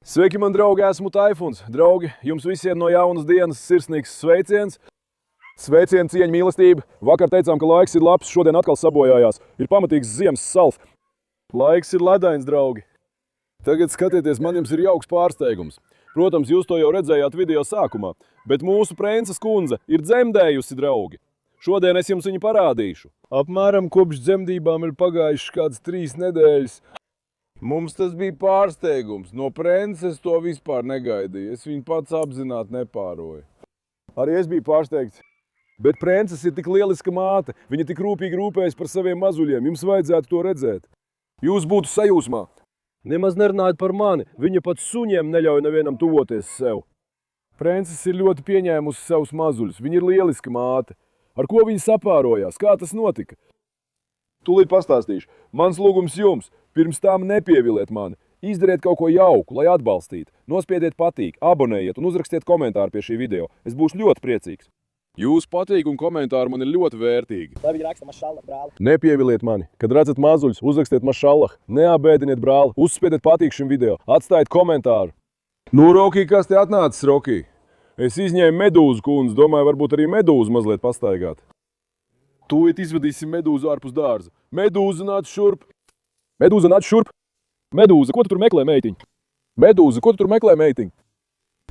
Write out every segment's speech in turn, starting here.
Sveiki, man draugi, esmu Taifuns. Draugi, jums visiem no jaunas dienas sirsnīgs sveiciens. Sveiciens, cieņa, mīlestība. Vakar teicām, ka laiks ir labs, šodien atkal sabojājās. Ir pamatīgs ziemas salf. Laiks ir ledains, draugi. Tagad skatieties, man jums ir jauks pārsteigums. Protams, jūs to jau redzējāt video sākumā, bet mūsu princes kundze ir dzemdējusi, draugi. Šodien es jums viņu parādīšu. Apmēram kopš dzemdībām ir pagājušas kādas 3 nedēļas. Mums tas bija pārsteigums. No princes to vispār negaidīju. Es viņu pats apzināti nepāroju. Arī es biju pārsteigts. Bet princes ir tik lieliska māte. Viņa tik rūpīgi rūpējas par saviem mazuļiem. Jums vajadzētu to redzēt. Jūs būtu sajūsmā. Nemaz nerunājot par mani. Viņa pat suņiem neļauj nevienam tuvoties sev. Princes ir ļoti pieņēmusi savus mazuļus. Viņa ir lieliska māte. Ar ko viņa sapārojās? Kā tas notika? Tūlīt pastāstīšu. Mans lūgums jums. Pirms tam nepieviliet mani. Izdariet kaut ko jauku, lai atbalstītu. Nospiediet patīk, abonējiet un uzrakstiet komentāru pie šī video. Es būšu ļoti priecīgs. Jūsu patīk un komentāri man ir ļoti vērtīgi. Lai viņi raksta mašallah, brāli. Nepieviliet mani. Kad redzat mazuļus, uzrakstiet mašallah. Neabēdiniet brāli. Uzspiediet patīk šim video. Atstājiet komentāru. Nu, Roki, kas te atnācis, Roki? Es izņēmu medūzu kundzi. Domāju, varbūt arī medūzu mazliet pastaigāt. Tūlīt izvedīsim medūzu ārpus dārza. Medūza nāc šurp. Medūza, nāc šurp! Medūza, ko tu tur meklē, meitiņ? Medūza, ko tu tur meklē, meitiņ?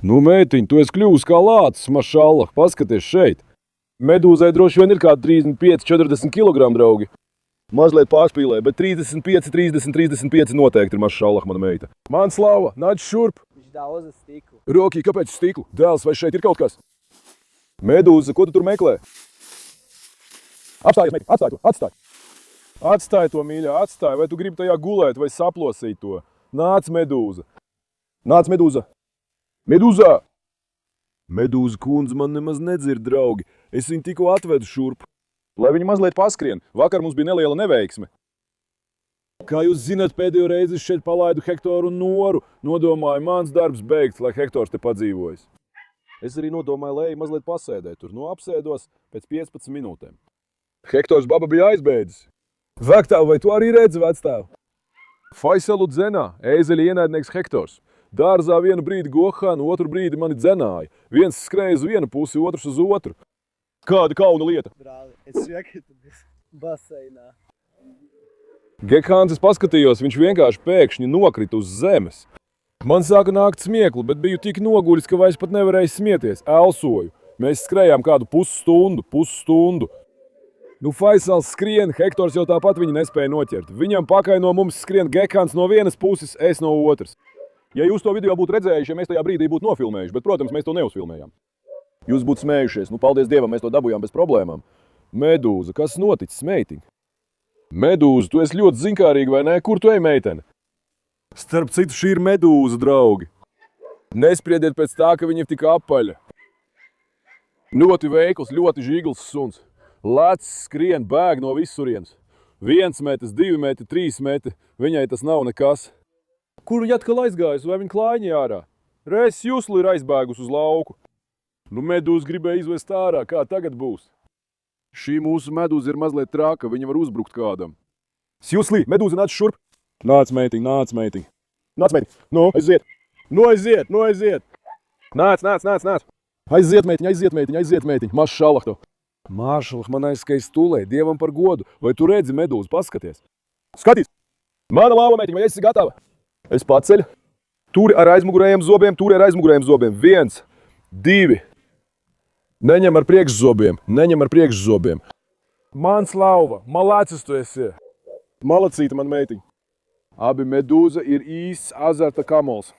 Nu, meitiņ, tu esi kļuvusi kā lācis, mašallah, paskaties šeit. Medūzai droši vien ir kādi 35-40 kg, draugi. Mazliet pārspīlē, bet 35 noteikti ir mašallah, mana meita. Man slava, nāc šurp! Viņš daudz uz stiklu. Roki, kāpēc stiklu? Dēls, vai šeit ir kaut kas? Medūza, ko tu tur meklē? Apstājies, meitiņ, atstāj to, atstāj! Atstāj to, mīļā, atstāj, vai tu gribi tajā gulēt vai saplosīt to? Nāc, medūza. Nāc, medūza. Medūza! Medūza kundze man nemaz nedzird, draugi. Es viņu tikko atvedu šurp. Lai viņi mazliet paskrien. Vakar mums bija neliela neveiksme. Kā jūs zināt, pēdējo reizi es šeit palaidu Hektoru un Noru. Nodomāju, mans darbs beigts, lai Hektors te padzīvojas. Es arī nodomāju, lai mazliet pasēdēt tur. Nu, apsēdos pēc 15 minūtēm. Hektors baba bija aizbēdzis. Vektāv, vai tu arī redzi, vecstāv? Faisalu dzenā, ēzeļa ienaidnieks Hektors. Dārzā vienu brīdi Gohānu, otru brīdi mani dzenāja. Viens skrēja uz vienu pusi, otrs uz otru. Kāda kauna lieta? Brāli, es iekritu baseinā. Gekhāns es paskatījos, viņš vienkārši pēkšņi nokrita uz zemes. Man sāka nākt smiekli, bet biju tik noguļis, ka vairs pat nevarēju smieties. Elsoju. Mēs skrējām kādu pusstundu. Nu, Faisals skrien, Hektors jau tāpat viņu nespēja noķert. Viņam pakaļ no mums skrien Gekhāns no vienas puses, es no otras. Ja jūs to video būtu redzējuši, ja mēs tajā brīdī būtu nofilmējuši, bet, protams, mēs to neuzfilmējām. Jūs būtu smējušies, nu, paldies Dievam, mēs to dabūjām bez problēmām. Medūza, kas noticis, meitiņ? Medūza, tu esi ļoti zinkārīga, vai ne? Kur tu ej, meitene? Starp citu, šī ir medūza, draugi. Nespriediet pēc tā, ka viņa ir tik apaļa. Ļoti veikls, ļoti žīgls suns. Lec, skrien, bēg no visurienes. 1 metrs, 2 metri, 3 metri. Viņai tas nav nekas. Kur viņa atkal aizgājusi? Vai viņa klājiņi ārā? Reiz Jusli ir aizbēgus uz lauku. Nu, medūza gribēja izvest ārā. Kā tagad būs? Šī mūsu medūza ir mazliet trāka. Viņa var uzbrukt kādam. Jusli, medūza, nāc šurp! Nāc, meitiņ, nāc, meitiņ. Nāc, meitiņ. Nu, aiziet. Nu, aiziet. Nāc. Aiziet, meitiņ. Mašallah to. Mašallah, man aizskais stulē, Dievam par godu. Vai tu redzi medūzu? Paskaties. Skatīs! Mana lāva, meitiņ, vai esi gatava? Es paceļu. Turi ar aizmugurējiem zobiem. 1, 2. Neņem ar priekšzobiem. Mans lauva, malācis tu esi. Malacīta, man meitiņ. Abi medūza ir īsts azarta kamols.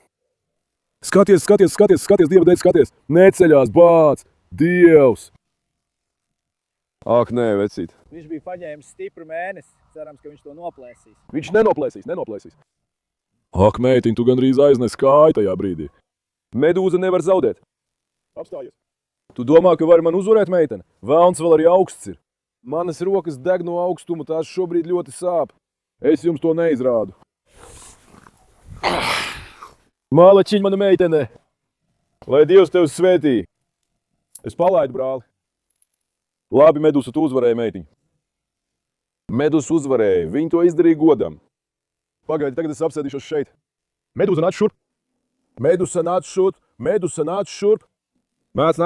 Skaties, Dieva dēļ, skaties. Neceļās, bāc. Dievs. Ak, nē, vecīt. Viņš bija paņēmis stipru mēnesi. Cerams, ka viņš to noplēsīs. Viņš nenoplēsīs. Ak, meitiņ, tu gandrīz aiznes kāju tajā brīdī. Medūza nevar zaudēt. Apstājies. Tu domā, ka vari man uzvarēt, meitene? Velns vēl arī augsts ir. Manas rokas deg no augstuma, tās šobrīd ļoti sāp. Es jums to neizrādu. Mālačiņ, mana meitene! Lai Dievs tevi svētī! Es palaidu, brāli. Labi, Medūsa, tu uzvarēji, meitiņ. Medūsa uzvarēja, viņi to izdarīja godam. Pagaidi, tagad es apsēdīšos šeit. Medūza, nāc šurp. Medusa nāc šurp, Medusa nāc šurp. Nāc.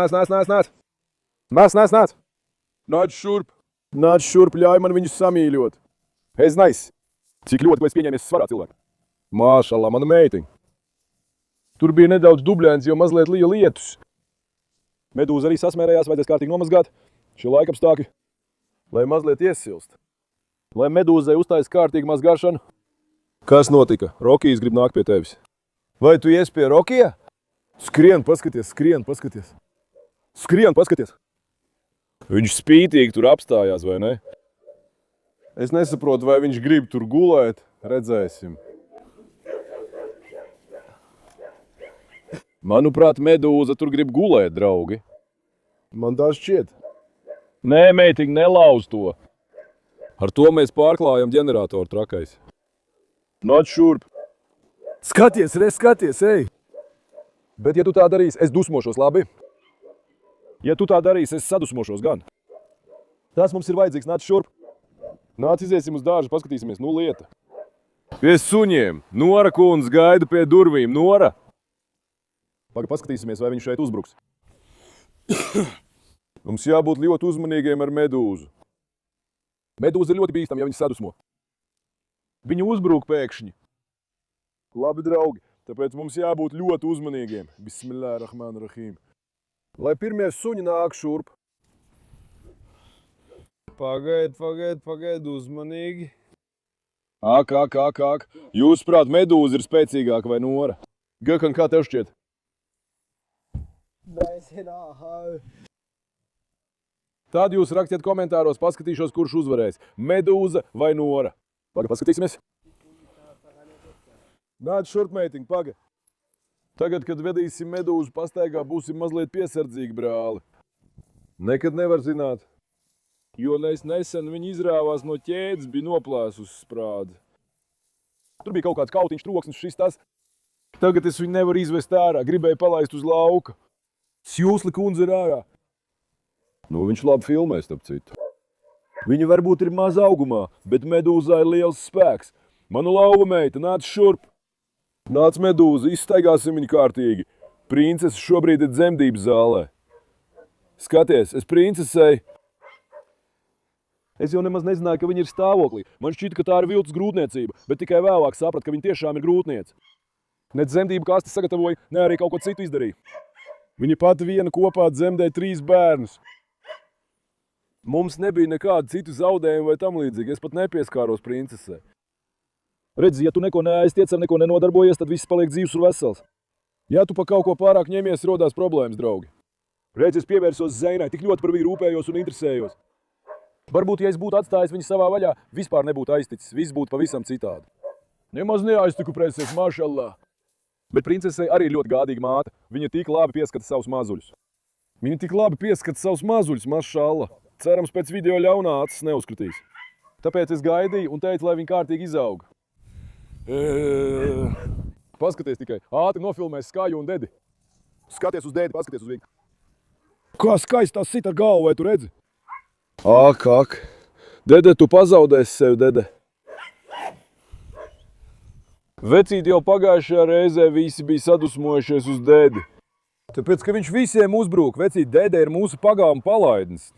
Nāc šurp. Nāc šurp, ļauj man viņu samīļot. Es nais. Cik ļoti tu esi pieņēmies svarā cilvēku. Māšallah, mana meitiņa. Tur bija nedaudz dubļains, jo mazliet lija lietus. Medūza arī sasmērējās, vajadzēs kārtīgi nomazgāt. Šie laikapstākļi, lai mazliet iesilst. Lai medūzai uztais kārtīgi mazgāšanu. Kas notika? Rokijs grib nākt pie tevis. Vai tu ies pie Rokija? Skrien, paskaties. Skrien, paskaties. Viņš spītīgi tur apstājās, vai ne? Es nesaprotu, vai viņš grib tur gulēt. Redzēsim. Manuprāt, medūza tur grib gulēt, draugi. Man tā šķiet. Nē, meitiņ, nelauz to. Ar to mēs pārklājam ģeneratoru trakais. Nāc šurp. Skaties, ej! Bet ja tu tā darīsi, es dusmošos, labi? Ja tu tā darīsi, es sadusmošos gan. Tas mums ir vajadzīgs, nāc šurp. Nāc, iziesim uz dārzu, paskatīsimies, nu lieta. Pie suņiem. Nora kundze gaida pie durvīm. Nora! Paskatīsimies, vai viņš šeit uzbruks. Mums jābūt ļoti uzmanīgiem ar medūzu. Medūza ir ļoti bīstama, ja viņa sadusmo. Viņa uzbruk pēkšņi. Labi, draugi, tāpēc mums jābūt ļoti uzmanīgiem. Bismillahirrahmanirrahim. Lai pirmie suņi nāk šurp. Pagaid, uzmanīgi. Ak. Jūsuprāt, medūza ir spēcīgāka vai Nora? Gökhan, kā tev šķiet? Tad jūs rakstiet komentāros, paskatīšos, kurš uzvarēs. Medūza vai Nora? Paskatīsimies. Nāc šurp, meitiņ, paga. Tagad, kad vedīsim medūzu pastaigā, būsim mazliet piesardzīgi, brāli. Nekad nevar zināt. Jo nesen viņi izrāvās no ķēdes, bija noplēsus sprādi. Tur bija kaut kāds kautiņš, troksnis, šis tas. Tagad es viņu nevaru izvest ārā, gribēju palaist uz lauka. Sjūsli kundze ir ārā. Nu, viņš labi filmē, starp citu. Viņa varbūt ir maz augumā, bet medūzā ir liels spēks. Manu lauva meita, nāc šurp. Nāc medūza, izstaigāsim viņu kārtīgi. Princese šobrīd ir dzemdības zālē. Skaties, es princesei. Es jau nemaz nezināju, ka viņa ir stāvoklī. Man šķita, ka tā ir viltus grūtniecība, bet tikai vēlāk sapratu, ka viņa tiešām ir grūtniece. Ne dzemdību kaste sagatavoja, ne arī kaut ko citu izdarīja. Viņa pati viena kopā dzemdēja 3 bērnus. Mums nebija nekādu citu zaudējumu vai tam līdzīgi. Es pat nepieskāros princesē. Redzi, ja tu neko neaiztiec ar neko nenodarbojies, tad viss paliek dzīvs un vesels. Ja tu pa kaut ko pārāk ņemies, rodās problēmas, draugi. Redzi, es pievērsos Zeinai, tik ļoti par viņu rūpējos un interesējos. Varbūt, ja es būtu atstājis viņu savā vaļā, vispār nebūtu aizticis. Viss būtu pavisam citādi. Nemaz neaiztiku presēs, mašallah. Bet princesei arī ļoti gādīga māte. Viņa tik labi pieskata savus mazuļus. Mašallah. Cerams, pēc video ļaunā acis neuzkritīs. Tāpēc es gaidīju un teicu, lai viņi kārtīgi izaug. Paskaties tikai. Ātri nofilmēs Skaju un Dedi. Skaties uz Dedi, paskaties uz viņu. Kā skaisti tās sit ar galvu, vai tu redzi? Ak. Dede, tu pazaudēsi sevi, Dede. Vecīt jau pagājušajā reizē visi bija sadusmojušies uz Dedi. Tāpēc, ka viņš visiem uzbrūk. Vecīt, Dede ir mūsu pagāma palaidnis.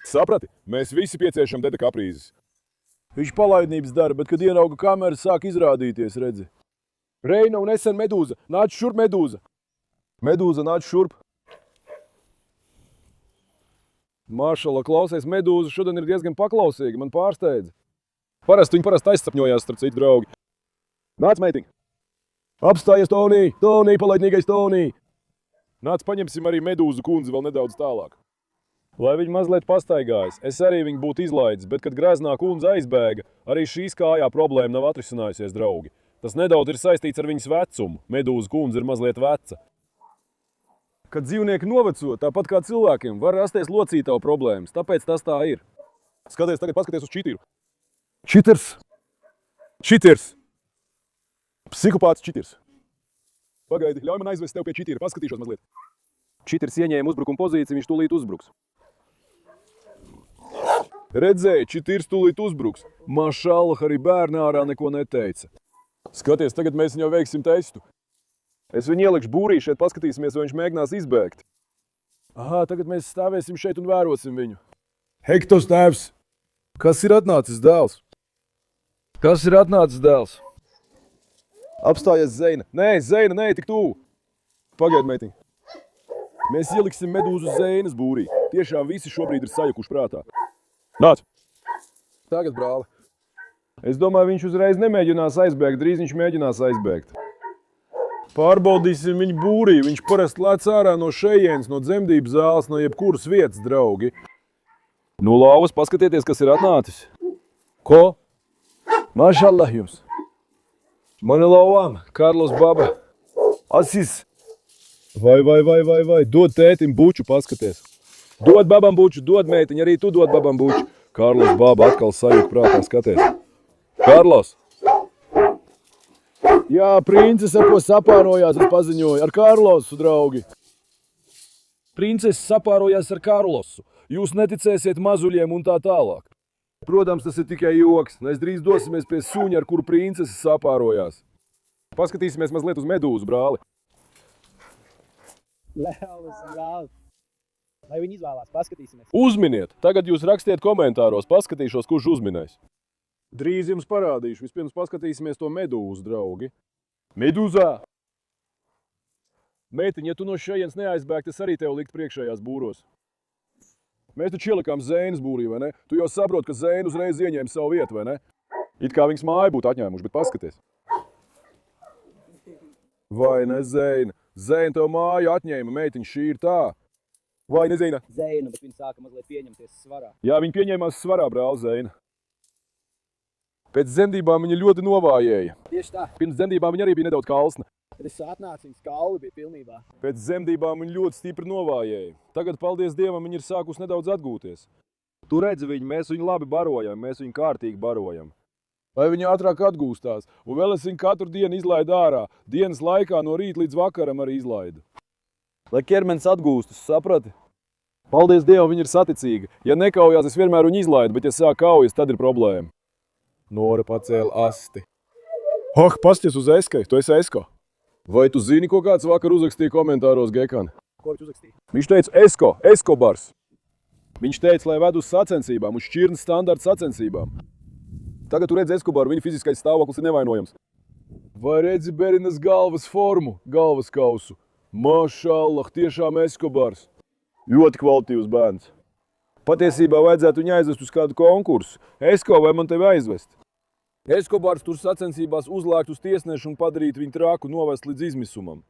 Saprati? Mēs visi pieciešam Dede kaprīzes. Viņš palaidnības dara, bet, kad ierauga kameru, sāk izrādīties, redzi. Reina un nesen medūza. Nāc šurp, medūza. Medūza, nāc šurp. Mašallah, klausies, medūza šodien ir diezgan paklausīga, man pārsteidza. Viņi parasti aizsapņojās, starp citu, draugi. Nāc, meitiņ. Apstājies, Tonī, palaidnīgais Tonī. Nāc, paņemsim arī medūzu kundzi vēl nedaudz tālāk. Lai viņi mazliet pastaigājas, es arī viņu būtu izlaidis, bet, kad greznā kundze aizbēga, arī šīs kājā problēma nav atrisinājusies, draugi. Tas nedaudz ir saistīts ar viņas vecumu. Medūza kundze ir mazliet veca. Kad dzīvnieki noveco, tāpat kā cilvēkiem, var rasties locītavu problēmas, tāpēc tas tā ir. Skaties, tagad paskaties uz Čitiru. Čitirs! Psihopāts Čitirs. Pagaidi, ļauj man aizvest tev pie Čitira, paskatīšos mazliet. Čitirs ieņēma uzbrukuma pozīciju, viņš tūlīt uzbruks. Redzēji, Čitirs tūlīt uzbruks. Mašallah, arī bērni ārā neko neteica. Skaties, tagad mēs jau veiksim testu. Es viņu ielikšu būrī šeit, paskatīsimies, vai viņš mēģinās izbēgt. Aha, tagad mēs stāvēsim šeit un vērosim viņu. Hektos tēvs! Kas ir atnācis dēls? Kas ir atnācis dēls? Apstājies, Zeina. Nē, Zeina, nē, tik tuvu. Pagaid, meitiņ. Mēs ieliksim medūzu Zeinas būrī. Tiešām visi šobrīd ir sajukuši prātā. Nāc! Tagad, brāli. Es domāju, viņš uzreiz nemēģinās aizbēgt, drīz viņš mēģinās aizbēgt. Pārbaudīsim viņu būrī. Viņš parasti lēc ārā no šejienes, no dzemdības zāles, no jebkuras vietas, draugi. Nu, lauvas, paskatieties, kas ir atnācis. Ko? Mašallah jums. Mani lauvām, Karlos baba. Asis. Vai. Dod tētim buču, paskaties. Dod babam buču, dod meitiņu, arī tu dod babam buču. Karlos baba atkal sajuk prātā, skaties. Karlos. Jā, princese ar ko sapārojās, es paziņoju, ar Karlosu, draugi. Princese sapārojās ar Karlosu. Jūs neticēsiet mazuļiem un tā tālāk. Protams, tas ir tikai joks. Mēs drīz dosimies pie suņa, ar kuru princese sapārojās. Paskatīsimies mazliet uz medūzu, brāli. Lēlis, brālis. Lai viņi izvēlās, paskatīsimies. Uzminiet! Tagad jūs rakstiet komentāros, paskatīšos, kurš uzminēs. Drīz jums parādīšu. Vispirms paskatīsimies to medūzu, draugi. Medūzā! Meitiņ, ja tu no šejienes neaizbēgt, es arī tev likt priekšējās būros. Mēs taču ielikām Zeinas būrī, vai ne? Tu jau saproti, ka Zeina uzreiz ieņēma savu vietu, vai ne? It kā viņas māju būtu atņēmuši, bet paskaties. Vai ne, Zeina? Zeina tev māju atņēma, meitiņ, šī ir tā. Vai ne, Zeina? Zeina, bet viņa sāka mazliet pieņemties svarā. Jā, viņa pieņēmās svarā, brāl, Zeina. Pēc dzemdībām viņa ļoti novājēja. Tieši tā. Pirms dzemdībām viņa arī bija nedaudz kalsna. Kad es atnācu, viņas kauli bija pilnībā. Pēc dzemdībām viņa ļoti stipri novājēja. Tagad, paldies Dievam, viņa ir sākusi nedaudz atgūties. Tu redzi viņu, mēs viņu labi barojam, mēs viņu kārtīgi barojam. Lai viņa ātrāk atgūstās. Un vēl es viņu katru dienu izlaidu ārā. Dienas laikā no rīta līdz vakaram arī izlaidu. Lai ķermenis atgūstas, saprati? Paldies Dievam, viņa ir saticīga. Ja nekaujās, es vienmēr viņu izlaidu, bet ja sāk kaujas, tad ir problēma. Nora pacēla asti. Oh, pasties uz Eskai, tu esi Esko. Vai tu zini, ko kāds vakar uzrakstīja komentāros, Gekan? Ko viņš uzrakstīja? Viņš teica Eskobars. Viņš teica, lai ved uz sacensībām, uz šķirnes standarta sacensībām. Tagad tu redzi Eskobaru, viņa fiziskais stāvoklis ir nevainojams. Vai redzi Berinas galvas formu, galvas kausu? Mašallah, tiešām Eskobars. Ļoti kvalitīvs bērns. Patiesībā vajadzētu viņu aizvest uz kādu konkursu. Esko, vai man tevi aizvest? Eskobars tur sacensībās uzlēkt uz tiesnešu un padarīt viņu traku novest līdz izmisumam.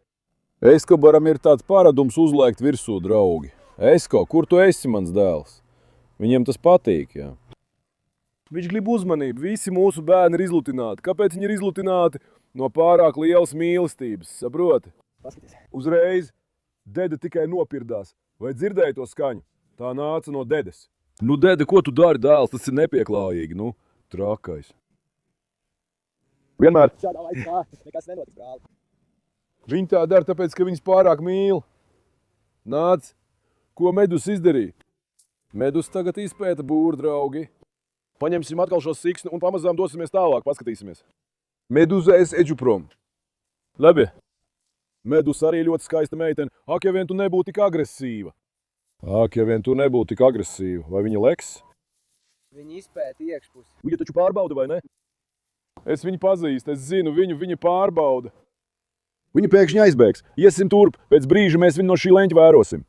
Eskobaram ir tāds paradums uzlēkt virsū, draugi. Esko, kur tu esi, mans dēls? Viņiem tas patīk, jā. Viņš grib uzmanību. Visi mūsu bērni ir izlutināti. Kāpēc viņi ir izlutināti? No pārāk lielas mīlestības, saproti? Paskaties. Uzreiz dede tikai nopirdās. Vai dzirdēji to skaņu? Tā nāca no dedes. Nu, dede, ko tu dari, dēls? Tas ir nepieklājīgi, nu, trakais. Vienmēr. Šādā laikā nekas nenotiks, brāli. Viņi tā dara, tāpēc, ka viņas pārāk mīl. Nāc, ko Medus izdarīja? Medus tagad izpēta būru, draugi. Paņemsim atkal šo siksni un pamazām dosimies tālāk, paskatīsimies. Meduza es eģu prom. Labi. Medus arī ļoti skaista meitene. Ak, ja vien tu nebūtu tik agresīva. Ak, ja vien tu nebūtu tik agresīva. Vai viņa leks? Viņi izpēta iekšpusi. Viņa taču pārbauda, vai ne? Es viņu pazīstu, es zinu viņu, viņa pārbauda. Viņa pēkšņi aizbēgs. Iesim turp, pēc brīža mēs viņu no šī leņķa vērosim.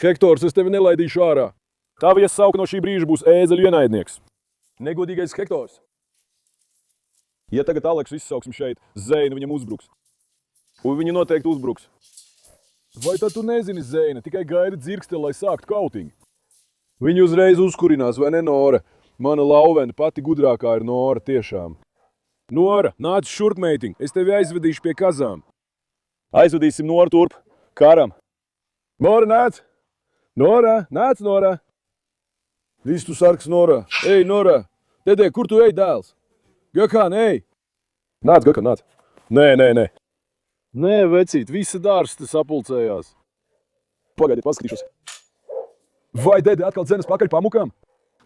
Hektors, es tevi nelaidīšu ārā. Tavu iesauka no šī brīža būs ēzeļu ienaidnieks. Negodīgais Hektors. Ja tagad Aleksu izsauksim šeit, Zeina viņam uzbruks. Un viņa noteikti uzbruks. Vai tad tu nezini, Zeina, tikai gaidi dzirksteli, lai sāktu kautiņu? Viņu uzreiz uzkurinās, vai ne, Nora? Mana lauvena pati gudrākā ir Nora, tiešām. Nora, nāc šurp, meitiņ, es tevi aizvedīšu pie kazām. Aizvedīsim Noru turp, karam. Nora, nāc! Nora, nāc, Nora! Viss tu sargs, Nora! Ej, Nora! Dedē, kur tu ej, dēls? Gakan, ej! Nāc, Gakan, nāc! Nē. Nē, vecīt, visa dārs te sapulcējās. Pagaidiet, paskatīšos. Vai Dede atkal dzenas pakaļ pamukām?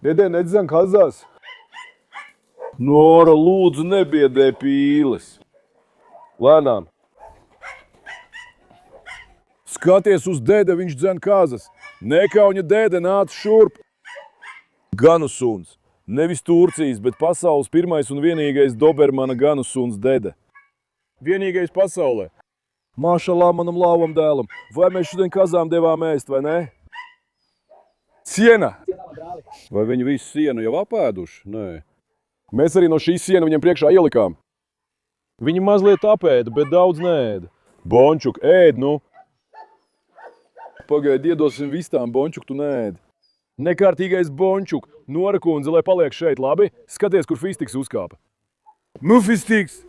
Dede, nedzen kazās. Nora, lūdzu, nebiedē pīles. Lēnām. Skaties uz dēde, viņš dzen kazas. Nekauņa dēde, nāc šurp. Ganu suns. Nevis Turcijas, bet pasaules pirmais un vienīgais Dobermana ganu suns dēde. Vienīgais pasaulē. Mašalā manam lauvam dēlam. Vai mēs šodien kazām devām ēst, vai ne? Siena! Vai viņi visu sienu jau apēduši? Nē. Mēs arī no šīs siena viņiem priekšā ielikām. Viņi mazliet apēda, bet daudz neēda. Bončuk, ēd, nu! Pagaidi, iedosim vistām, Bončuk, tu neēdi. Nekārtīgais Bončuk, Nora kundze, lai paliek šeit, labi? Skaties, kur Fistiks uzkāpa. Nu, Fistiks!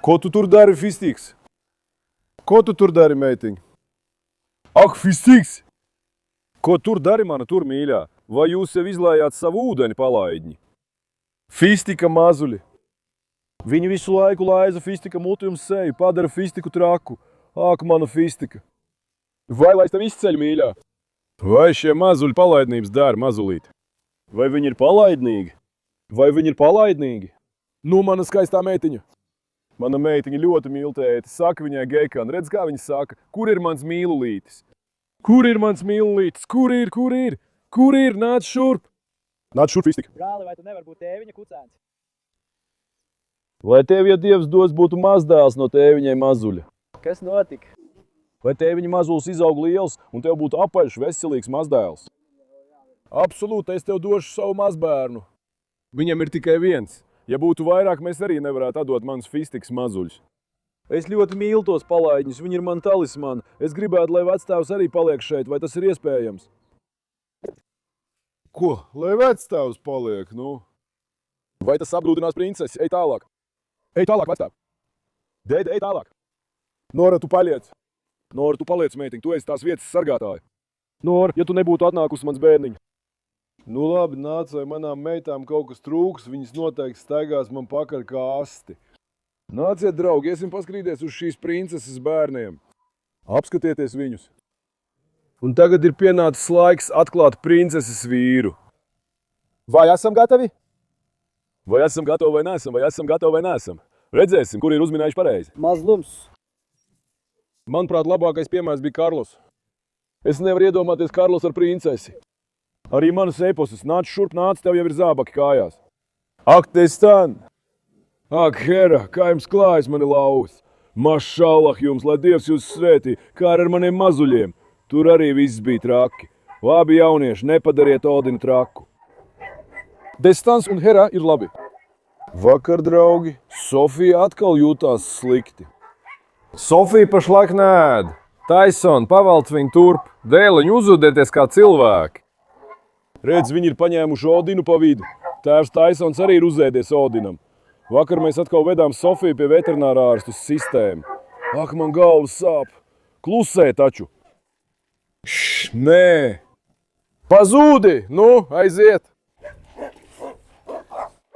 Ko tu tur dari, Fistiks? Ko tu tur dari, meitiņ? Ak, Fistiks! Ko tur dari, mana tur mīļā? Vai jūs jau izlējāt savu ūdeni palaidņi? Fistika mazuļi! Viņi visu laiku laiza Fistika muti un seju, padara Fistiku traku. Ak, mana Fistika! Vai lai es tev izceļu, mīļā? Vai šie mazuļi palaidnības dara, mazulīti? Vai viņi ir palaidnīgi? Vai viņi ir palaidnīgi? Nu, mana skaistā meitiņa! Mana meitiņa ļoti mīl tēti. Saka viņai Geikan, redz, kā viņa saka, kur ir mans mīlulītis? Kur ir mans mīlulītis? Kur ir? Kur ir? Nāc šurp! Nāc šurp, Fistika! Brāli, vai tu nevar būt tēviņa kucēns? Vai tev, ja Dievs dos, būtu mazdēls no tēviņai mazuļa? Kas notika? Vai tēviņa mazulis izaug liels un tev būtu apaļš, veselīgs mazdēls? Absolūti, es tev došu savu mazbērnu. Viņam ir tikai viens. Ja būtu vairāk, mēs arī nevarētu atdot manus Fistikas mazuļus. Es ļoti mīlu tos palaidņus, viņi ir man talismani. Es gribētu, lai vecstāvs arī paliek šeit, vai tas ir iespējams? Ko? Lai vecstāvs paliek, nu? Vai tas apgrūtinās princesi? Ej tālāk. Ej tālāk, vecstāv. Dēde, ej tālāk. Nora, tu paliec. Nora, tu paliec, meitiņ, tu esi tās vietas sargātāja. Nora, ja tu nebūtu atnākusi mans bērniņ. Nu labi, nāc, vai manām meitām kaut kas trūks, viņas noteikti staigās man pakaļ kā asti. Nāciet, draugi, iesim paskrīties uz šīs princeses bērniem. Apskatieties viņus. Un tagad ir pienācis laiks atklāt princeses vīru. Vai esam gatavi? Vai esam gatavi vai neesam? Vai esam gatavi vai neesam? Redzēsim, kur ir uzminējuši pareizi. Mazlums. Manuprāt, labākais piemērs bija Karlos. Es nevaru iedomāties Karlos ar princesi. Arī manas eposis. Nāc šurp, nāc, tev jau ir zābaki kājās. Ak, Testan! Ak, Hera, kā jums klājas, mani lauvas? Mašallah jums, lai Dievs jūs svētī, kā ar maniem mazuļiem. Tur arī viss bija traki. Labi jaunieši, nepadariet Odinu traku. Destans un Hera ir labi. Vakar, draugi, Sofija atkal jūtās slikti. Sofija pašlaik nēd. Tyson, pavalc viņu turp. Dēliņu uzvedieties kā cilvēki. Redz, viņi ir paņēmuši Odinu pa vidu. Tēvs Tysons arī ir uzēdies Odinam. Vakar mēs atkal vedām Sofiju pie veterinārā ārstu sistēmu. Ak, man galvas sāp. Klusē taču. Nē. Pazūdi! Nu, aiziet!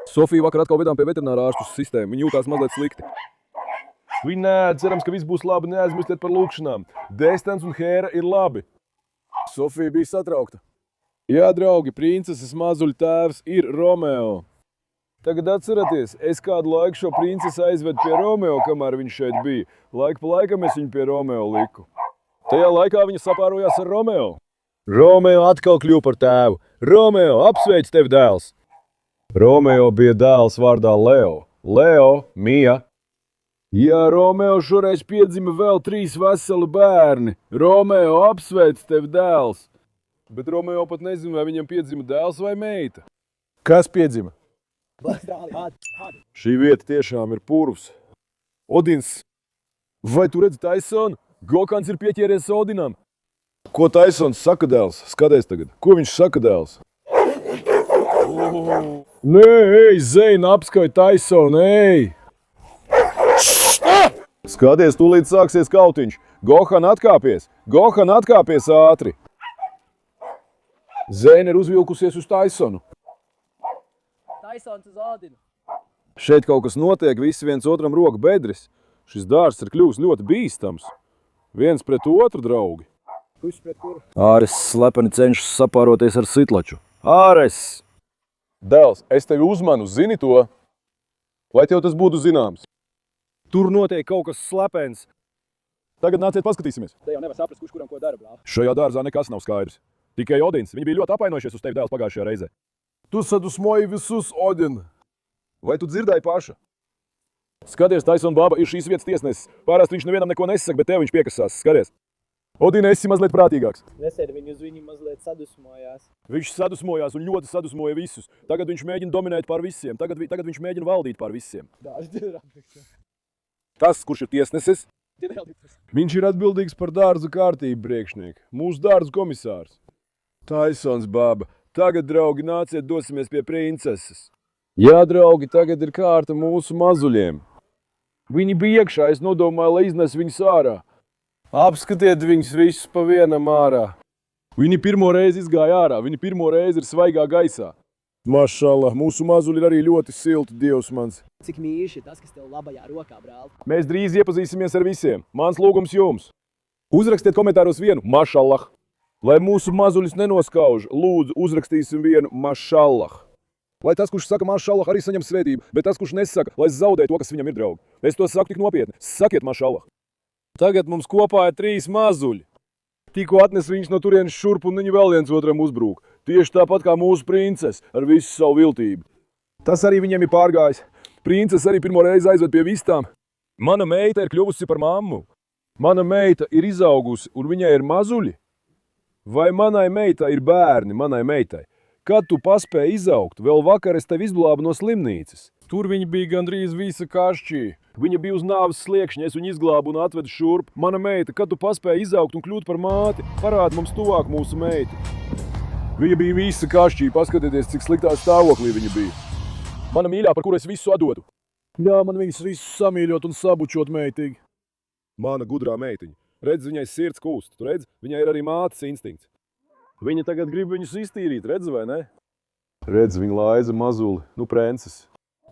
Sofiju vakar atkal vedām pie veterinārā ārstu sistēmu. Viņa jūtās mazliet slikti. Viņi nēd, cerams, ka viss būs labi, neaizmirstiet par lūkšanām. Destans un Hēra ir labi. Sofija bija satraukta. Jā, draugi, princeses mazuļu tēvs ir Romeo. Tagad atceraties, es kādu laiku šo princesi aizvedu pie Romeo, kamēr viņš šeit bija. Laiku pa laikam es viņu pie Romeo liku. Tajā laikā viņa sapārojās ar Romeo. Romeo atkal kļuva par tēvu. Romeo, apsveic tevi dēls! Romeo bija dēls vārdā Leo. Leo, Mija. Jā, Romeo šoreiz piedzima vēl 3 veseli bērni. Romeo, apsveic tevi dēls! Bet Romeo pat nezina, vai viņam piedzima dēls vai meita. Kas piedzima? Šī vieta tiešām ir purvs. Odins, vai tu redzi Tysonu? Gokans ir pieķēries Odinam. Ko Tysons saka, dēls? Skaties tagad. Ko viņš saka, dēls? Nē, ej, Zeina, apskauj Tysonu, ej! Skaties, tūlīt sāksies kautiņš. Gohan atkāpies! Gohan atkāpies ātri! Zeina ir uzvilkusies uz Tysonu. Tysons uz Odinu. Šeit kaut kas notiek, visi viens otram roka bedres. Šis dārzs ir kļuvis ļoti bīstams. Viens pret otru, draugi. Kurš pret kuru? Āres slepeni cenšas sapāroties ar Sitlaču. Āres! Dēls, es tevi uzmanu, zini to? Lai tev tas būtu zināms. Tur notiek kaut kas slepens. Tagad nāciet paskatīsimies. Te jau nevar saprast, kurš kuram ko dara, brāl. Šajā dārzā nekas nav skaidrs. Tikai Odins. Viņi bija ļoti apvainojušies uz tevi dēls pagājušajā reizē. Tu sadusmoji visus, Odin. Vai tu dzirdēji paša? Skaties, Taisona baba ir šīs vietas tiesnesis. Parasti viņš nevienam neko nesaka, bet tev viņš piekasās. Skaties. Odin, esi mazliet prātīgāks. Nesen viņi uz viņu mazliet sadusmojās. Viņš sadusmojās un ļoti sadusmoja visus. Tagad viņš mēģina dominēt pār visiem. Tagad viņš mēģina valdīt pār visiem. Tas, kurš ir tiesnesis, viņš ir atbildīgs par dārzu kārtību priekšnieku. Mūsu dārzu komisārs. Taisons baba. Tagad, draugi, nāciet dosimies pie princeses. Jā, draugi, tagad ir kārta mūsu mazuļiem. Viņi bija iekšā, es nodomāju, lai iznes viņus ārā. Apskatiet viņus visus pa vienam ārā. Viņi pirmo reizi izgāja ārā, viņi pirmo reizi ir svaigā gaisā. Mašallah, mūsu mazuļi ir arī ļoti silti, Dievs mans. Cik mīļš ir tas, kas tev labajā rokā, brāl. Mēs drīz iepazīsimies ar visiem. Mans lūgums jums. Uzrakstiet komentāros vienu mašallah. Lai mūsu mazuļus nenoskauž, lūdzu uzrakstīsim vienu mašallah. Lai tas, kurš saka mašallah, arī saņem svētību, bet tas, kurš nesaka, lai zaudē to, kas viņam ir, draugi. Es to saku tik nopietni. Sakiet mašallah. Tagad mums kopā ir 3 mazuļi. Tikko atnes viņus no turienes šurp un viņi vēl viens otram uzbrūk. Tieši tāpat kā mūsu princes ar visu savu viltību. Tas arī viņiem ir pārgājis. Princes arī pirmo reizi aizved pie vistām. Mana meita ir kļuvusi par mammu. Mana meita ir izaugusi un viņai ir mazuļi. Vai manai meitai ir bērni, manai meitai? Kad tu paspēji izaugt, vēl vakar es tevi izglābu no slimnīcas. Tur viņa bija gandrīz visa kašķī. Viņa bija uz nāves sliekšņa, es viņu izglābu un atvedu šurp. Mana meita, kad tu paspēji izaugt un kļūt par māti, parādi mums tuvāk mūsu meitu. Viņa bija visa kašķī, paskatieties, cik sliktā stāvoklī viņa bija. Mana mīļā, par kuru es visu atdodu. Jā, man viņas visu samīļot un sabučot meitīgi. Mana gudrā meitiņa. Redz, viņai sirds kūst. Tu redz, viņai ir arī mātes instinkts. Viņa tagad grib viņus iztīrīt, redz vai ne? Redz, viņa laiza mazuli, prences.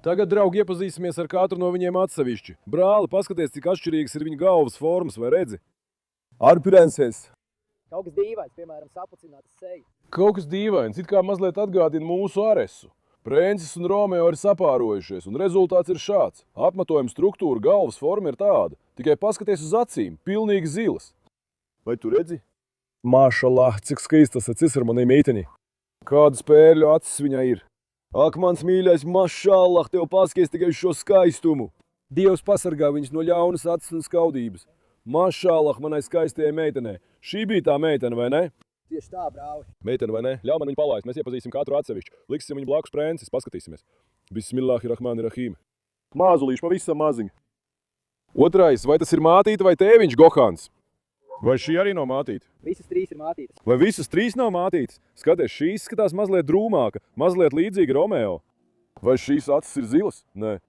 Tagad, draugi, iepazīsimies ar katru no viņiem atsevišķi. Brāli, paskaties, cik atšķirīgas ir viņa galvas formas, vai redzi? Ar princes. Kaut kas dīvains, piemēram, sapucinātas seja. Kaut kas dīvains, it kā mazliet atgādina mūsu aresu. Prences un Romeo ir sapārojušies, un rezultāts ir šāds. Apmetojuma struktūra, galvas forma ir tāda. Tikai paskaties uz acīm, pilnīgi zilas. Vai tu redzi? Mašallah, cik skaistas acis ir manai meitenei. Kāda spērļu acis viņai ir. Ak, mans mīļais, mašallah, tev paskaties tikai uz šo skaistumu. Dievs pasargā viņus no ļaunas acis un skaudības. Mašallah, manai skaistajai meitenei. Šī bija tā meitene, vai ne? Tieši tā, brāli. Meitene, vai ne? Ļauj man viņu palaist, mēs iepazīsim katru atsevišķu. Liksim viņu blakus prences, paskatīsimies. Bismillahirrahmanirrahim. Māzulīši, pavisam maziņi. Otrais, vai tas ir mātīte vai tēviņš Gohans? Vai šī arī nav mātīte? Visas 3 ir mātītes. Vai visas 3 nav mātītes? Skaties, šī izskatās mazliet drūmāka, mazliet līdzīga Romeo. Vai šīs acis ir zilas? Nē.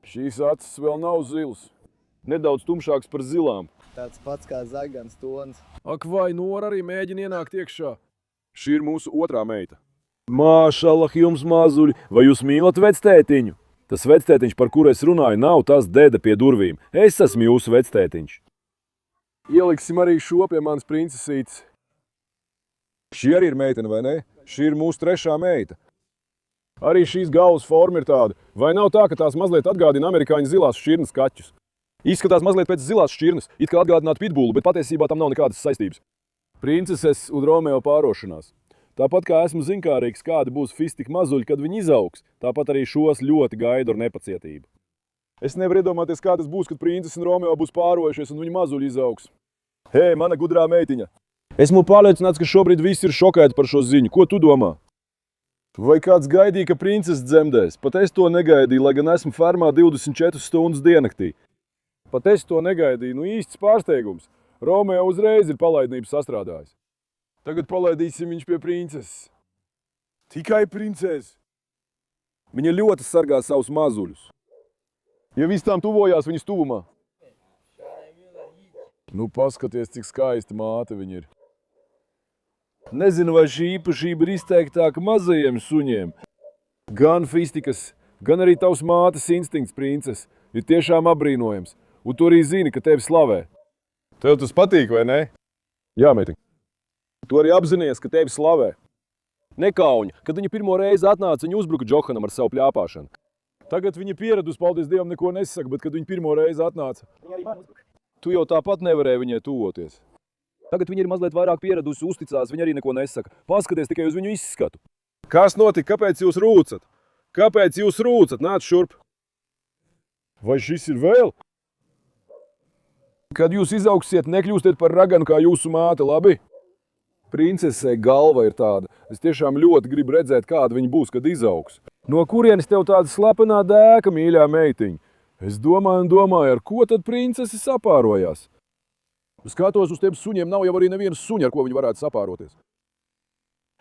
Šīs acis vēl nav zilas. Nedaudz tumšāks par zilām. Tāds pats kā zagans tons. Ak, vai Nora arī mēģina ienākt iekšā? Šī ir mūsu otrā meita. Mašallah, jums mazuļi, vai jūs mīlat vectētiņu? Tas vectētiņš, par kuru es runāju, nav tas dēde pie durvīm. Es esmu jūsu vectētiņš. Ieliksim arī šo pie manas princesītes. Šī arī ir meitene, vai ne? Šī ir mūsu 3. meita. Arī šīs galvas forma ir tāda. Vai nav tā, ka tās mazliet atgādina amerikāņu zilās šķirnes kaķus? Izskatās mazliet pēc zilās šķirnes, it kā atgādinātu pitbullu, bet patiesībā tam nav nekādas saistības. Princeses un Romeo pārošanās. Tāpat kā esmu zinkārīgs, kādi būs fistika mazuļi, kad viņi izaugs, tāpat arī šos ļoti gaidu ar nepacietību. Es nevaru iedomāties, kā tas būs, kad princeses un Romeo būs pārojušies un viņu mazuļi izaugs. Hei, mana gudrā meitiņa! Esmu pārliecināts, ka šobrīd visi ir šokēti par šo ziņu. Ko tu domā? Vai kāds gaidīja, ka princeses dzemdēs? Pat es to negaidīju, lai gan esmu fermā 24 stundas diennaktī. Pat es to negaidīju, īsts pārsteigums. Romeo uzreiz ir palaidnību sastrādājis. Tagad palaidīsim viņš pie princeses. Tikai princese. Viņa ļoti sargā savus mazuļus. Ja viss tām tuvojās viņas tuvumā. Paskaties, cik skaista māte viņa ir. Nezinu, vai šī īpašība ir izteiktāka mazajiem suņiem. Gan fistikas, gan arī tavs mātes instinkts, princes, ir tiešām apbrīnojams. Un tu arī zini, ka tevi slavē. Tev tas patīk, vai ne? Jā, meitiņ. Tu arī apzinies, ka tevi slavē. Nekauņa, kad viņa pirmo reizi atnāca, viņa uzbruka Džohanam ar savu pļāpāšanu. Tagad viņa pieradusi, paldies Dievam, neko nesaka, bet kad viņa pirmo reizi atnāca. Tu jau tāpat nevarēji viņai tuvoties. Tagad viņa ir mazliet vairāk pieradusi, uzticās, viņa arī neko nesaka. Paskaties tikai uz viņu izskatu. Kas notika? Kāpēc jūs rūcat? Kāpēc jūs rūcat? Nāc šurp! Vai šis ir vēl? Kad jūs izaugsiet, nekļūstiet par raganu kā jūsu māte, labi? Princesei galva ir tāda. Es tiešām ļoti gribu redzēt, kāda viņa būs, kad izaugs. No kurienes tev tāda slepenā dēka, mīļā meitiņa? Es domāju un domāju, ar ko tad princese sapārojās? Skatos uz tiem suņiem, nav jau arī nevienas suņa, ar ko viņi varētu sapāroties.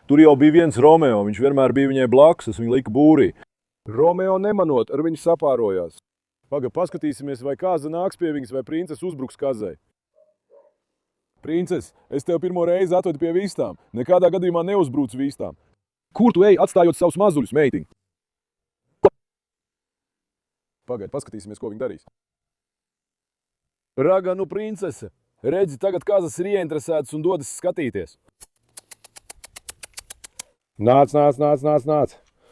Tur jau bija viens Romeo, viņš vienmēr bija viņai blakus, es viņu lika būrī. Romeo nemanot, ar viņu sapārojās. Paskatīsimies, vai kāza nāks pie viņas, vai princese uzbruks kazai. Princes, es tev pirmo reizi atvedu pie vistām. Nekādā gadījumā neuzbrūc vistām. Kur tu ej, atstājot savus mazuļus, meitiņ? Pagaid, paskatīsimies, ko viņi darīs. Raganu princese, redzi, tagad kazas ir ieinteresētas un dodas skatīties. Nāc.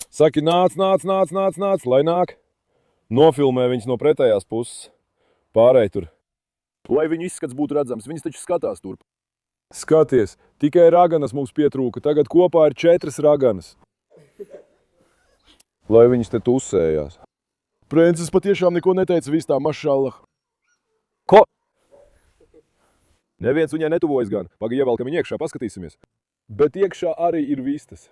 Saki, nāc, lai nāk. Nofilmē viņus no pretējās puses. Pārēj tur. Lai viņu izskats būtu redzams, viņas taču skatās turp. Skaties, tikai raganas mums pietrūka, tagad kopā ir 4 raganas. Lai viņas te tusējās. Princes patiešām neko neteica vistā, mašallah. Ko? Neviens viņai netuvojas gan. Pagaid ievelkam viņu iekšā, paskatīsimies. Bet iekšā arī ir vistas.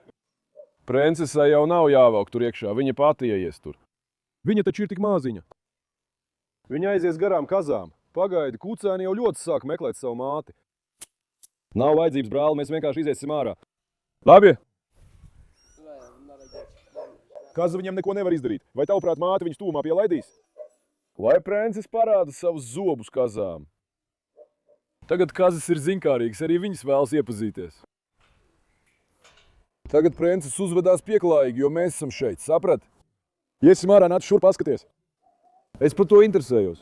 Princesai jau nav jāvelk tur iekšā, viņa pati ieies tur. Viņa taču ir tik maziņa. Viņa aizies garām kazām. Pagaidi, kucēni jau ļoti sāk meklēt savu māti. Nav vajadzības, brāli, mēs vienkārši iziesim ārā. Labi? Kaza viņam neko nevar izdarīt. Vai tavuprāt māte viņus tūmā pielaidīs? Lai princes parāda savus zobus kazām. Tagad kazas ir zinkārīgas, arī viņas vēlas iepazīties. Tagad princes uzvedās pieklājīgi, jo mēs esam šeit, saprat? Iesim ārā, nāc šurp paskaties. Es par to interesējos.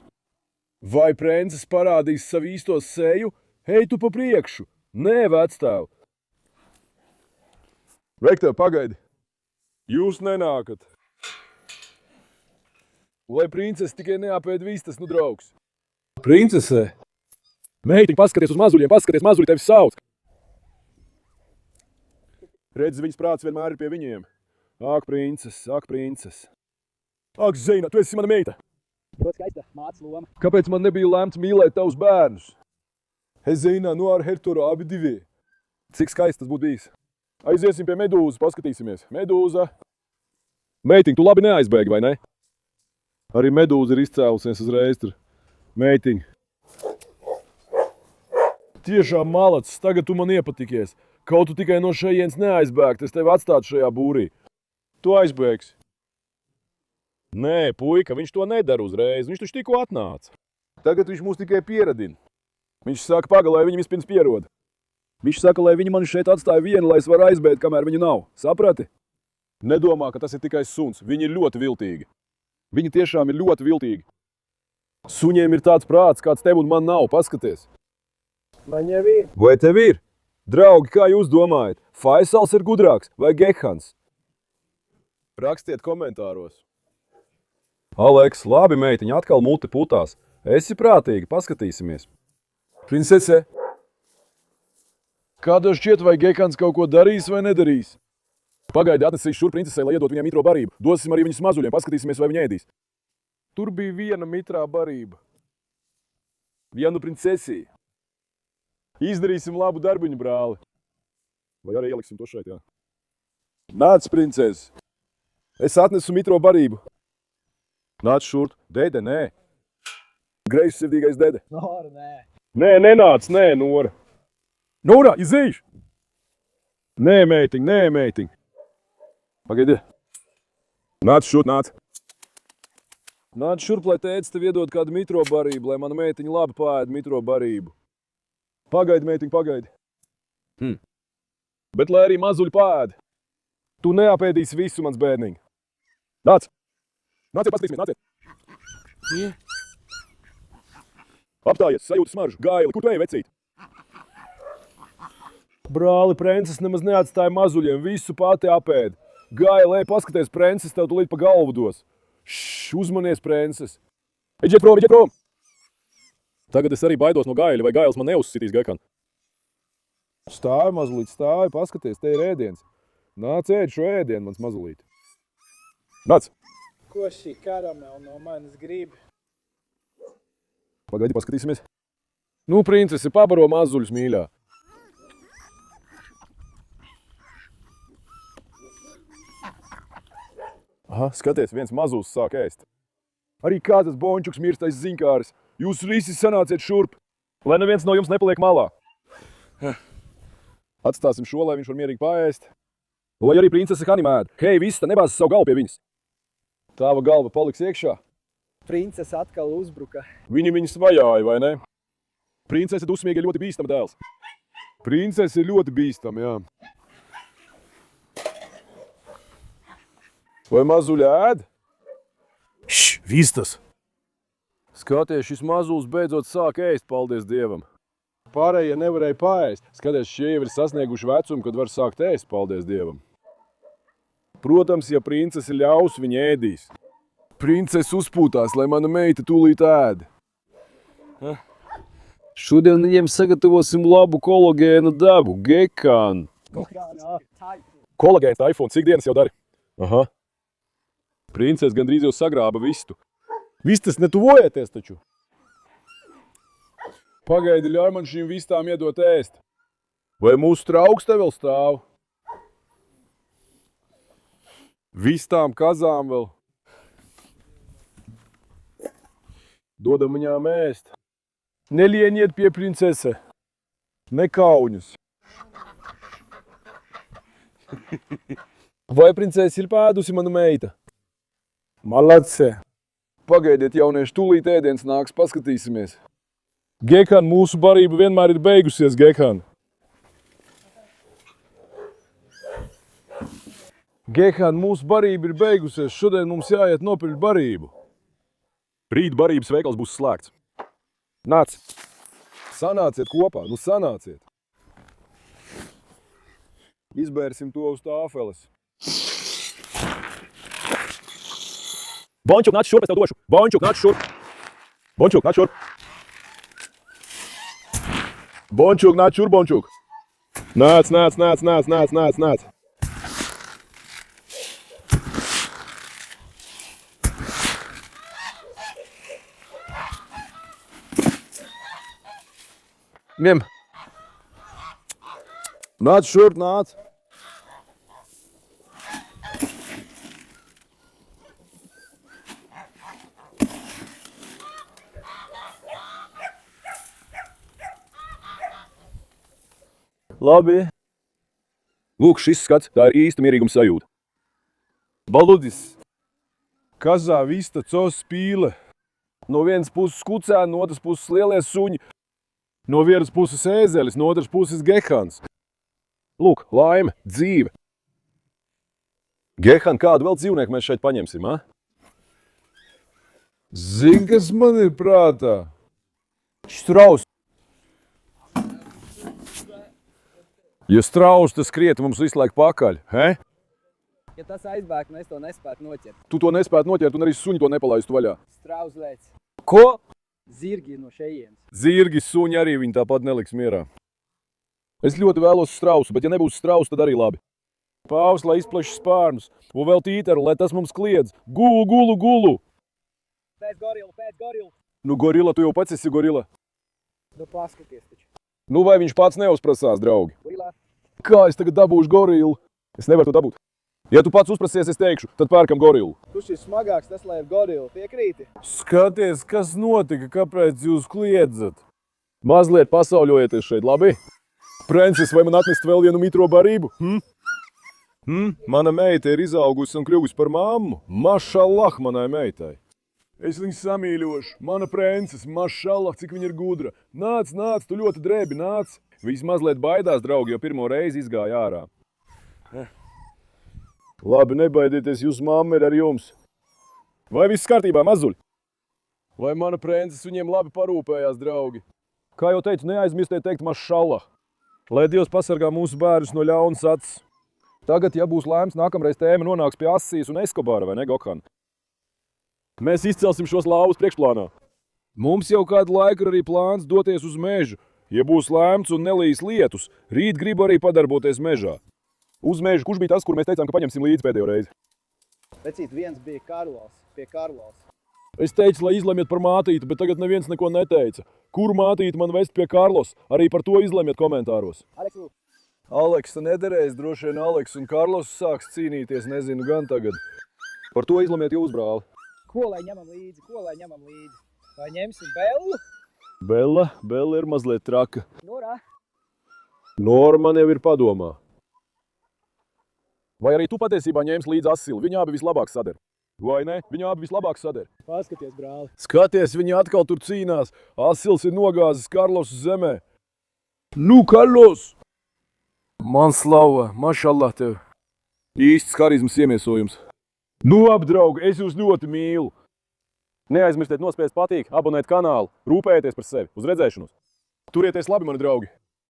Vai princes parādīs savu īsto seju? Ej tu pa priekšu. Nē, vecstāv. Veik tev, pagaidi. Jūs nenākat. Lai princese tikai neapēd vistas, nu draugs. Princesē? Meitiņ, paskaties uz mazuļiem, paskaties, mazuļi tevi sauc. Redzi, viņas prāts vienmēr ir pie viņiem. Ak, princes, ak, princes. Ak, Zeina, tu esi mana meita. Ļoti skaista mātes loma. Kāpēc man nebija lemts mīlēt tavus bērnus? Zeina, no ar Hertoru abi divi. Cik skaisti tas būtu bijis. Aiziesim pie Medūzas, paskatīsimies. Medūza. Meitiņ, tu labi neaizbēgi, vai ne? Arī Medūza ir izcēlusies uzreiz tur. Meitiņ. Tiešām malacis, tagad tu man iepatikies. Kaut tu tikai no šejienes neaizbēgt, es tevi atstātu šajā būrī. Tu aizbēgsi. Nē, puika, viņš to nedara uzreiz, viņš taču tikko atnāca. Tagad viņš mūs tikai pieradina. Viņš saka, paga, lai viņi vispirms pieroda. Viņš saka, lai viņi mani šeit atstāja vienu, lai es varu aizbēgt, kamēr viņi nav. Saprati? Nedomā, ka tas ir tikai suns. Viņi ir ļoti viltīgi. Viņi tiešām ir ļoti viltīgi. Suņiem ir tāds prāts, kāds tev un man nav. Paskaties. Man jau ir. Vai tev ir? Draugi, kā jūs domājat? Faisals ir gudrāks vai Gehans? Rakstiet komentāros. Aleks, labi, meitiņa, atkal muti putās. Esi prātīgi, paskatīsimies. Princese, kā tev šķiet, vai Gehans kaut ko darīs vai nedarīs? Pagaidi, atnesīšu šur princesei, lai iedot viņai mitro barību. Dosim arī viņas mazuļiem, paskatīsimies, vai viņa ēdīs. Tur bija viena mitrā barība. Vienu princesī. Izdarīsim labu darbiņu, brāli. Vai arī ieliksim to šeit, jā. Nāc, princese. Es atnesu mitro barību. Nāc šurt. Dede, nē. Greizsirdīgais dede. Nora, nē. Nē, nenāc, nē, Nora. Nora, izējuši. Nē, meitiņ. Pagaidi. Nāc šurt, nāc. Nāc šurp, lai tētis tev iedod kādu mitro barību, lai mana meitiņa labi paēd mitro barību. Pagaidi, meitiņ, pagaidi. Bet lai arī mazuļi paēd. Tu neapēdīsi visu, mans bērniņ. Nāc. Nāciet, paskatīsimies, nāciet. Apstājies, sajūti smaržu. Gaili, kur tu ej, vecīt? Brāli, princes nemaz neatstāja mazuļiem, visu pati apēd. Gaili, paskaties, princes tev tulīt pa galvu dos. Uzmanies, princes. Eģiet prom, eģiet prom. Tagad es arī baidos no Gaila, vai Gails man neuzsitīs, Gekan. Stāvi, mazulīt, stāvi, paskaties, te ir ēdiens. Nāc ēd šo ēdienu, mans mazulīt. Nāc! Ko šī karamela no manis grib? Pagaidi, paskatīsimies. Nu, princesi, pabaro mazuļus, mīļā. Aha, skaties, viens mazulis sāk ēst. Arī kāds bončuks mirstais ziņkāris. Jūs visi sanāciet šurp, lai neviens no jums nepaliek malā. Atstāsim šo, lai viņš var mierīgi paēst. Lai arī princese Hanimēda. Hei, viss, nebāz savu galvu pie viņas. Tava galva paliks iekšā. Princese atkal uzbruka. Viņi viņus vajāja, vai ne? Princese dusmīgi ir ļoti bīstama dēls. Princese ir ļoti bīstama, jā. Vai mazuļa ēd? Vistas! Skaties, šis mazulis beidzot sāk ēst, paldies Dievam. Pārējie nevarēja paēst. Skaties, šie jau ir sasnieguši vecumu, kad var sākt ēst, paldies Dievam. Protams, ja princese ļaus, viņa ēdīs. Princese uzpūtās, lai mana meita tūlīt ēd. Šodien viņiem sagatavosim labu kolagēna devu, Gekan. Kolagēns taifūns, cik dienas jau dari? Aha. Princese gandrīz jau sagrāba vistu. Vistas netuvojieties taču. Pagaidi, ļauj man šīm vistām iedot ēst. Vai mūsu trauks te vēl stāv? Vistām, kazām vēl. Dodam viņām ēst. Nelieniet pie princese. Nekauņus. Vai princese ir pēdusi manu meita? Maladse. Pagaidiet, jaunieši, tūlīt ēdiens nāks, paskatīsimies. Gekan, mūsu barība vienmēr ir beigusies, Gekan. Gekan, mūsu barība ir beigusies, šodien mums jāiet nopirkt barību. Rīt barības veikals būs slēgts. Nāc! Sanāciet kopā, nu sanāciet! Izbērsim to uz tāfeles. Bončuk, nāc šurp, es tev došu! Bončuk, nāc šurp! Bončuk, nāc šurp! Bončuk, nāc šurp, Bončuk! Nāc, nāc, nāc, nāc, nāc, nāc, nāc! Ņem! Nāc šurp, nāc! Labi. Lūk, šis skats, tā ir īsta mierīguma sajūta. Baludis. Kazā vista cos spīle. No vienas puses kucēni, no otras puses lielie suņi. No vienas puses ēzelis, no otras puses Gehans. Lūk, laime, dzīve. Gehan, kādu vēl dzīvnieku mēs šeit paņemsim, ha? Zini, kas man ir prātā? Štraus. Ja strauss tas skriet mums visu laiku pakaļ, he? Ja tas aizbēgt, es to nespētu noķert. Tu to nespētu noķert un arī suņi to nepalaistu vaļā. Strauzlēts. Ko? Zirgi no šejienes. Zirgi, suņi arī viņi tāpat neliks mierā. Es ļoti vēlos strausu, bet ja nebūs strausu, tad arī labi. Pāvs, lai izpleš spārnus, un vēl tīteru, lai tas mums kliedz. Gulu, gulu, gulu! Pēc gorilu! Nu, gorila, tu jau pats esi gorila. Nu, paskaties taču. Nu, vai viņš pats neuzprasās, draugi? Gorilā. Kā es tagad dabūšu gorilu? Es nevaru to dabūt. Ja tu pats uzprasies, es teikšu, tad pērkam gorilu. Kurš ir smagāks, tas lai ir gorila. Piekrīti? Skaties, kas notika, kāpēc jūs kliedzat? Mazliet pasauļojieties šeit, labi? Prences, vai man atnest vēl vienu mitro barību? Mana meita ir izaugusi un kļuvusi par mammu. Mašallah manai meitai. Es viņu samīļošu. Mana prences, mašallah, cik viņa ir gudra. Nāc, nāc, tu ļoti drēbi, nāc. Visi mazliet baidās, draugi, jo pirmo reizi izgāja ārā. Labi, nebaidieties, jūsu mamma ir ar jums. Vai viss kārtībā, mazuļi? Vai mana prences viņiem labi parūpējās, draugi? Kā jau teicu, neaizmirstiet teikt mašallah. Lai Dievs pasargā mūsu bērnus no ļaunas acis. Tagad, ja būs lēms, nākamreiz tēma nonāks pie Asijas un Eskobara, vai ne, Gohan? Mēs izcelsim šos lauvus priekšplānā. Mums jau kādu laiku ir arī plāns doties uz mežu. Ja būs lēmts un nelīs lietus, rīt gribu arī padarboties mežā. Uz mežu, kurš bija tas, kur mēs teicām, ka paņemsim līdzi pēdējo reizi? Vecīt, viens bija Karlos, pie Karlos. Es teicu, lai izlemiet par mātīti, bet tagad neviens neko neteica. Kuru mātīti man vest pie Karlos? Arī par to izlemiet komentāros. Aleksu, Aleksa nederēs, droši vien Aleks un Karlos sāks cīnīties, nezinu gan tagad. Par to izlemiet jūs, brāli. ko lai ņemam līdzi? Vai ņemsim Bellu? Bella ir mazliet traka. Norā. Nora man jau ir padomā. Vai arī tu patiesībā ņēmis līdzi Asilu? Viņi abi vislabāk sader. Vai ne? Viņi abi vislabāk sader. Paskaties, brāli. Skaties, viņi atkal tur cīnās. Asils ir nogāzis Karlosu zemē. Nu, Karlos! Man slava, mašallah tev. Īsts harizmas iemiesojums. Nu, apdraugi, es jūs ļoti mīlu. Neaizmirstiet nospiest patīk, abonēt kanālu, rūpējieties par sevi. Uz redzēšanos. Turieties labi, mani draugi!